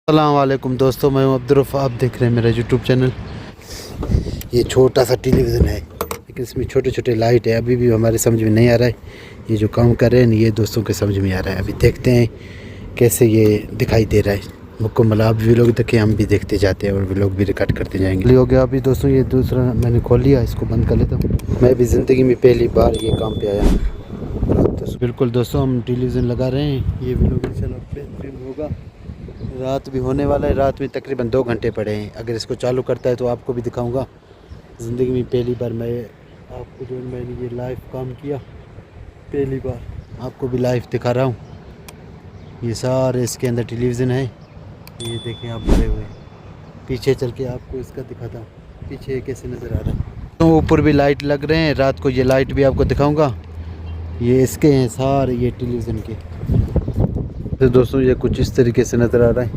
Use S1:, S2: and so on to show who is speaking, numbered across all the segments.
S1: अस्सलाम वालेकुम दोस्तों, मैं हूं अब्दुर्रफ। आप देख रहे हैं मेरा यूट्यूब चैनल। ये छोटा सा टेलीविज़न है लेकिन इसमें छोटे छोटे लाइट है। अभी भी हमारे समझ में नहीं आ रहा है ये जो काम कर रहे हैं ये दोस्तों के समझ में आ रहा है। अभी देखते हैं कैसे ये दिखाई दे रहा है मुकम्मल। आप भी लोग देखें, हम भी देखते जाते हैं और भी लोग भी रिकॉर्ड करते जाएंगे। हो गया अभी दोस्तों, ये दूसरा मैंने खोल लिया, इसको बंद कर लेता हूँ। मैं भी ज़िंदगी में पहली बार ये काम पे आया। बिल्कुल दोस्तों, हम टेलीविज़न लगा रहे हैं। ये भी लोग इंशाल्लाह बेहतरीन होगा। रात भी होने वाला है, रात में तकरीबन 2 घंटे पड़े हैं। अगर इसको चालू करता है तो आपको भी दिखाऊंगा। ज़िंदगी में पहली बार मैं आपको जो मैंने ये लाइव काम किया, पहली बार आपको भी लाइव दिखा रहा हूँ। ये सारे इसके अंदर टेलीविज़न है, ये देखें आप बड़े हुए। पीछे चल के आपको इसका दिखाता हूँ, पीछे कैसे नज़र आ रहा है। तो ऊपर भी लाइट लग रहे हैं, रात को ये लाइट भी आपको दिखाऊँगा। ये इसके हैं सारे ये टेलीविज़न के। तो दोस्तों ये कुछ इस तरीके से नज़र आ रहा है।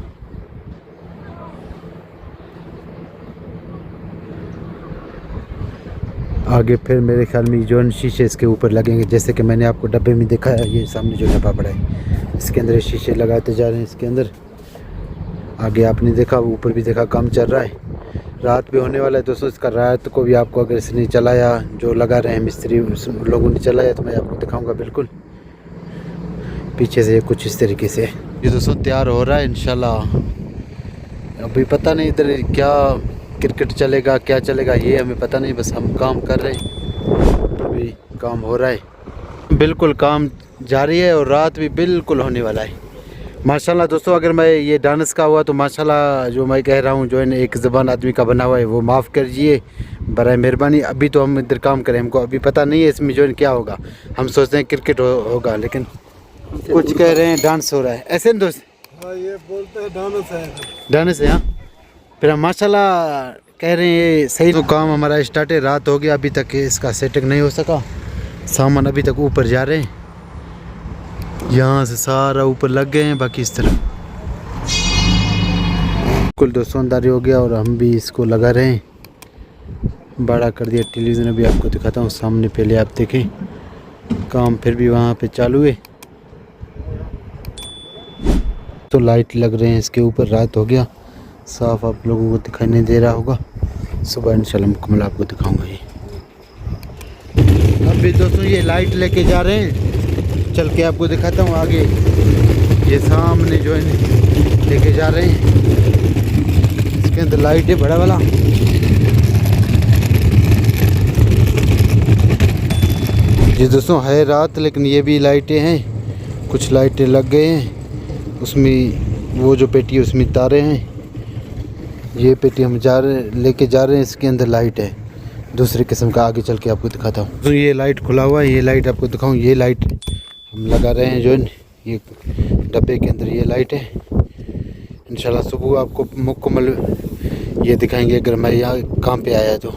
S1: आगे फिर मेरे ख्याल में जो शीशे इसके ऊपर लगेंगे, जैसे कि मैंने आपको डब्बे में दिखाया। ये सामने जो डब्बा पड़ा है इसके अंदर शीशे लगाते जा रहे हैं इसके अंदर। आगे आपने देखा, ऊपर भी देखा, काम चल रहा है। रात भी होने वाला है दोस्तों इसका। रात को भी आपको अगर इसने चलाया, जो लगा रहे हैं मिस्त्री लोगों ने चलाया, तो मैं आपको दिखाऊँगा बिल्कुल। पीछे से कुछ इस तरीके से ये दोस्तों तैयार हो रहा है इंशाल्लाह। अभी पता नहीं इधर क्या क्रिकेट चलेगा, क्या चलेगा, ये हमें पता नहीं। बस हम काम कर रहे हैं, अभी काम हो रहा है, बिल्कुल काम जारी है। और रात भी बिल्कुल होने वाला है माशाल्लाह दोस्तों। अगर मैं ये डांस का हुआ तो माशाल्लाह जो मैं कह रहा हूँ, जो है एक ज़बान आदमी का बना हुआ है, वो माफ़ करिए बराए मेहरबानी। अभी तो हम इधर काम करें, हमको अभी पता नहीं है इसमें जो है क्या होगा। हम सोचते हैं क्रिकेट होगा, लेकिन कुछ कह रहे हैं डांस हो रहा है, ऐसे ना दोस्त?
S2: हाँ, ये बोलते हैं डांस है।
S1: डांस है, हाँ। फिर हम माशाल्लाह कह रहे हैं ये सही। तो काम हमारा स्टार्ट है, रात हो गया, अभी तक इसका सेटिंग नहीं हो सका। सामान अभी तक ऊपर जा रहे हैं, यहाँ से सारा ऊपर लग गए हैं, बाकी इस तरफ बिल्कुल दोस्तों अंदाज़ी हो गया। और हम भी इसको लगा रहे हैं, बड़ा कर दिया टेलीविज़न। अभी आपको दिखाता हूँ सामने, पहले आप देखें काम फिर भी वहाँ पे चालू है। तो लाइट लग रहे हैं इसके ऊपर। रात हो गया, साफ आप लोगों को दिखाई नहीं दे रहा होगा। सुबह इंशाल्लाह मुकम्मल आपको दिखाऊंगा ये। अभी दोस्तों ये लाइट लेके जा रहे हैं, चल के आपको दिखाता हूँ आगे। ये सामने जो है लेके जा रहे हैं, इसके अंदर लाइट है बड़ा वाला। ये दोस्तों है रात, लेकिन ये भी लाइटें हैं, कुछ लाइटें लग गए हैं उसमें। वो जो पेटी है उसमें तारे हैं। ये पेटी हम लेके जा रहे हैं, इसके अंदर लाइट है दूसरे किस्म का। आगे चल के आपको दिखाता हूँ। तो ये लाइट खुला हुआ है, ये लाइट आपको दिखाऊँ। ये लाइट हम लगा रहे हैं जो है ये डब्बे के अंदर, ये लाइट है। इंशाल्लाह सुबह आपको मुकम्मल ये दिखाएंगे। अगर मैं यहाँ काम पे आया तो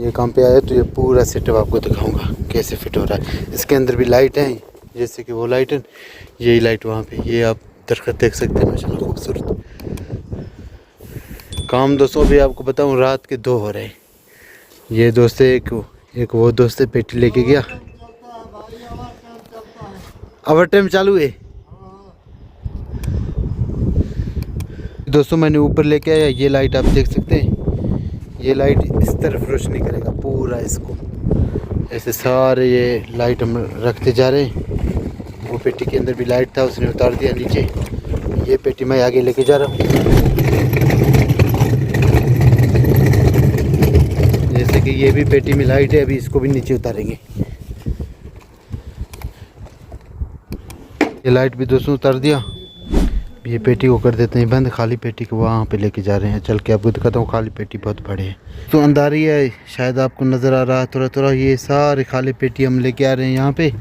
S1: ये ये पूरा सेटअप आपको दिखाऊँगा कैसे फिट हो रहा है। इसके अंदर भी लाइट है, जैसे कि वो लाइट है, यही लाइट वहाँ पे, ये आप दरख्त देख सकते हैं माशाल्लाह खूबसूरत काम। दोस्तों अभी आपको बताऊँ रात के 2 हो रहे हैं। ये दोस्त एक वो दोस्त पेटी लेके गया, ओवर टाइम चालू है। दोस्तों मैंने ऊपर लेके आया, ये लाइट आप देख सकते हैं। ये लाइट इस तरफ रोशनी करेगा पूरा इसको, ऐसे सारे ये लाइट हम रखते जा रहे हैं। वो पेटी के अंदर भी लाइट था, उसने उतार दिया नीचे। ये पेटी मैं आगे लेके जा रहा हूँ। जैसे कि ये भी पेटी में लाइट है, अभी इसको भी नीचे उतारेंगे। ये लाइट भी दोस्तों उतार दिया। ये पेटी को कर देते हैं बंद, खाली पेटी को वहाँ पे लेके जा रहे हैं। चल के आपको दिखाता हूँ, खाली पेटी बहुत बड़े है। तो अंधारी है, शायद आपको नज़र आ रहा है थोड़ा थोड़ा। ये सारे खाली पेटी हम लेके आ रहे हैं यहाँ पे।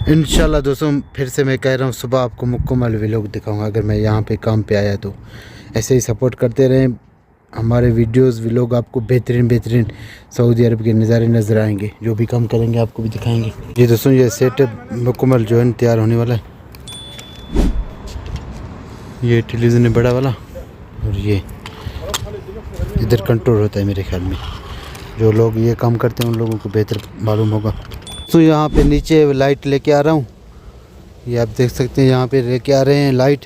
S1: इंशाल्लाह दोस्तों फिर से मैं कह रहा हूँ, सुबह आपको मुकम्मल व्लॉग दिखाऊंगा। अगर मैं यहाँ पे काम पे आया तो ऐसे ही सपोर्ट करते रहें। हमारे वीडियोस व्लॉग आपको बेहतरीन सऊदी अरब के नज़ारे नज़र आएंगे। जो भी काम करेंगे आपको भी दिखाएंगे। ये दोस्तों ये सेटअप मुकम्मल जो है तैयार होने वाला है। ये टेलीविज़न है बड़ा वाला, और ये इधर कंट्रोल होता है मेरे ख्याल में। जो लोग ये काम करते हैं उन लोगों को बेहतर मालूम होगा। तो यहाँ पे नीचे लाइट लेके आ रहा हूँ, ये आप देख सकते हैं यहाँ पे लेके आ रहे हैं लाइट।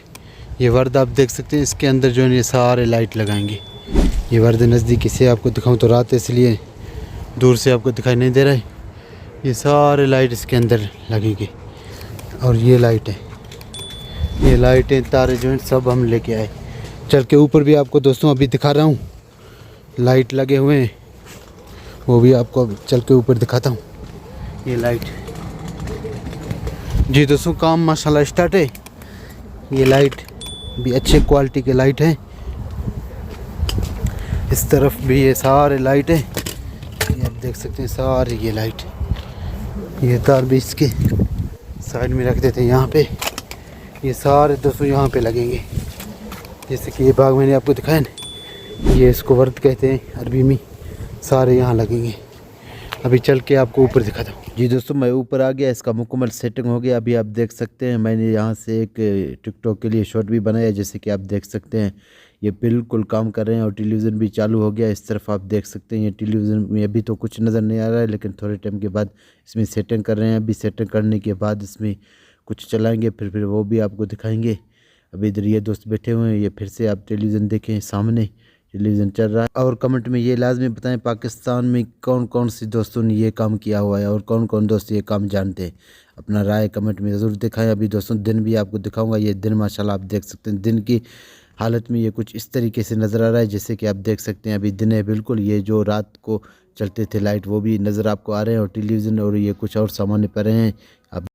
S1: ये वर्द आप देख सकते हैं, इसके अंदर जो है ये सारे लाइट लगाएंगे। ये वर्द नज़दीकी से आपको दिखाऊं तो रात है इसलिए दूर से आपको दिखाई नहीं दे रहा है। ये सारे लाइट इसके अंदर लगेंगे और ये लाइट है, ये लाइटें तारे जो हैं सब हम लेके आए। चल के ऊपर भी आपको दोस्तों अभी दिखा रहा हूँ, लाइट लगे हुए हैं, वो भी आपको अब चल के ऊपर दिखाता हूँ। ये लाइट जी दोस्तों, काम माशाल्लाह स्टार्ट है। ये लाइट भी अच्छे क्वालिटी के लाइट है। इस तरफ भी ये सारे लाइट है, ये आप देख सकते हैं सारे ये लाइट। ये तार भी इसके साइड में रख देते हैं यहाँ पे। ये सारे दोस्तों यहाँ पे लगेंगे, जैसे कि ये बाग मैंने आपको दिखाया ना, ये इसको वर्द कहते हैं अरबी में। सारे यहाँ लगेंगे। अभी चल के आपको ऊपर दिखाता हूँ। जी दोस्तों, मैं ऊपर आ गया, इसका मुकम्मल सेटिंग हो गया। अभी आप देख सकते हैं मैंने यहाँ से एक टिकटॉक के लिए शॉर्ट भी बनाया, जैसे कि आप देख सकते हैं ये बिल्कुल काम कर रहे हैं और टेलीविज़न भी चालू हो गया। इस तरफ आप देख सकते हैं ये टेलीविज़न में अभी तो कुछ नज़र नहीं आ रहा है, लेकिन थोड़े टाइम के बाद इसमें सेटिंग कर रहे हैं। अभी सेटिंग करने के बाद इसमें कुछ चलाएँगे, फिर वो भी आपको दिखाएँगे। अभी इधर ये दोस्त बैठे हुए हैं, ये फिर से आप टेलीविज़न देखें, सामने टेलीविज़न चल रहा है। और कमेंट में ये लाजमी बताएं पाकिस्तान में कौन कौन सी दोस्तों ने ये काम किया हुआ है और कौन कौन दोस्त ये काम जानते हैं। अपना राय कमेंट में ज़रूर दिखाएं। अभी दोस्तों दिन भी आपको दिखाऊंगा। ये दिन माशाल्लाह आप देख सकते हैं, दिन की हालत में ये कुछ इस तरीके से नज़र आ रहा है, जैसे कि आप देख सकते हैं अभी दिन है बिल्कुल। ये जो रात को चलते थे लाइट वो भी नज़र आपको आ रहे हैं और टेलीविज़न और ये कुछ और सामान्य पर हैं। आप